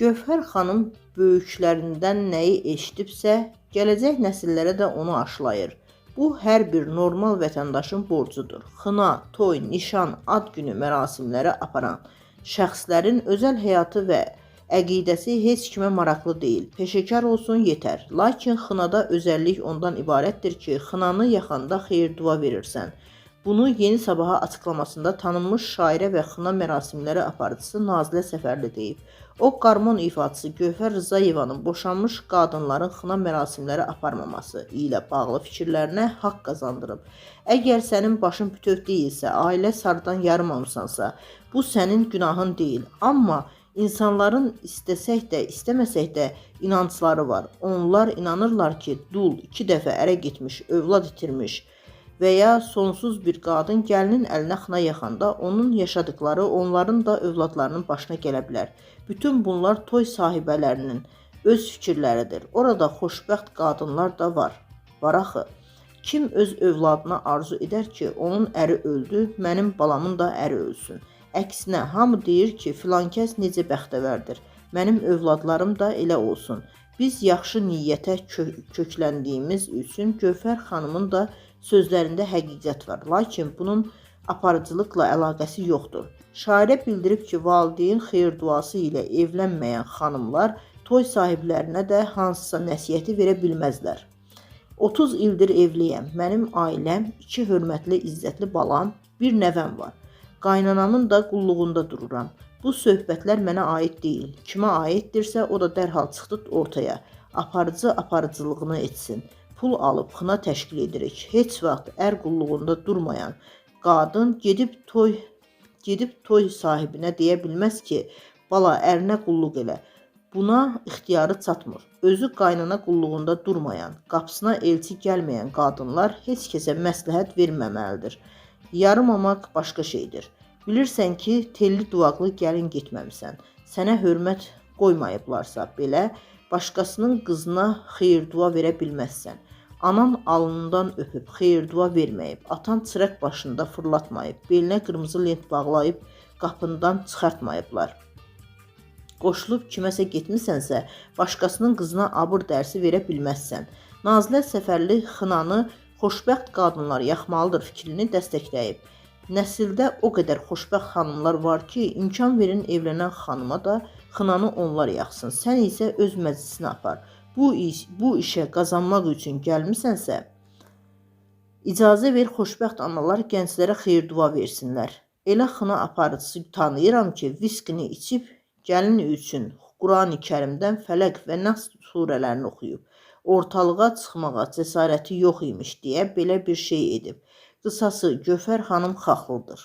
Gövhər xanım böyüklərindən nəyi eşidibsə, gələcək nəsillərə də onu aşılayır. Bu, hər bir normal vətəndaşın borcudur. Xına, toy, nişan, ad günü mərasimləri aparan şəxslərin özəl həyatı və əqidəsi heç kimə maraqlı deyil. Peşəkar olsun yetər. Lakin xınada özəllik ondan ibarətdir ki, xınanı yaxanda xeyir-dua verirsən. Bunu Yeni Sabaha açıqlamasında tanınmış şairə və xına mərasimləri aparıcısı Nazilə Səfərli deyib. O, qarmon ifaçısı Gövhər Rzayevanın boşanmış qadınların xına mərasimləri aparmaması ilə bağlı fikirlərinə haqq qazandırıb. Əgər sənin başın bütöv deyilsə, ailə sarıdan yarımamısansa, bu sənin günahın deyil. Amma insanların istəsək də, istəməsək də inancları var. Onlar inanırlar ki, dul 2 dəfə ərə getmiş, övlad itirmiş və ya sonsuz bir qadın gəlinin əlinə xına yaxanda onun yaşadıkları onların da övladlarının başına gələ bilər. Bütün bunlar toy sahibələrinin öz fikirləridir. Orada xoşbəxt qadınlar da var. Var axı. Kim öz övladına arzu edər ki, onun əri öldü, mənim balamın da əri ölsün. Əksinə, hamı deyir ki, filankəs necə bəxtəvərdir, mənim övladlarım da elə olsun. Biz yaxşı niyyətə kökləndiyimiz üçün Gövhər xanımın da sözlərində həqiqət var, lakin bunun aparıcılıqla əlaqəsi yoxdur. Şairə bildirib ki, valideyn xeyir duası ilə evlənməyən xanımlar toy sahiblərinə də hansısa nəsiyyəti verə bilməzlər. 30 ildir evliyəm, mənim ailəm, 2 hörmətli, izzətli balam, bir nəvəm var. Qaynanamın da qulluğunda dururam. Bu söhbətlər mənə aid deyil. Kimə aiddirsə, o da dərhal çıxdı ortaya. Aparıcı aparıcılığını etsin. Pul alıb xına təşkil edirik. Heç vaxt ər qulluğunda durmayan qadın gedib toy sahibinə deyə bilməz ki, bala ərinə qulluq elə. Buna ixtiyarı çatmır. Özü qaynana qulluğunda durmayan, qapısına elçi gəlməyən qadınlar heç kəsə məsləhət verməməlidir. Yarımamaq başqa şeydir. Bilirsən ki, telli duvaqlı gəlin getməmisən. Sənə hörmət qoymayıblarsa belə, başqasının qızına xeyir-dua verə bilməzsən. Anan alnından öpüb xeyir-dua verməyib, atan çıraq başında fırlatmayıb, belinə qırmızı lent bağlayıb, qapından çıxartmayıblar. Qoşulub kiməsə getmisənsə, başqasının qızına abır dərsi verə bilməzsən. Nazilə Səfərli xınanı xoşbəxt qadınlar yaxmalıdır fikrini dəstəkləyib. Nəsildə o qədər xoşbəxt xanımlar var ki, imkan verin evlənən xanıma da xınanı onlar yaxsın. Sən isə öz məclisinə apar. Bu işə qazanmaq üçün gəlmisənsə, icazə ver xoşbəxt analar gənclərə xeyir-dua versinlər. Elə xına aparıcısı tanıyıram ki, viskini içib gəlin üçün Qurani Kərimdən Fələq və Nas surələrini oxuyub. Ortalığa çıxmağa cəsarəti yox imiş deyə belə bir şey edib. Qısası Gövhər xanım xaxlıdır.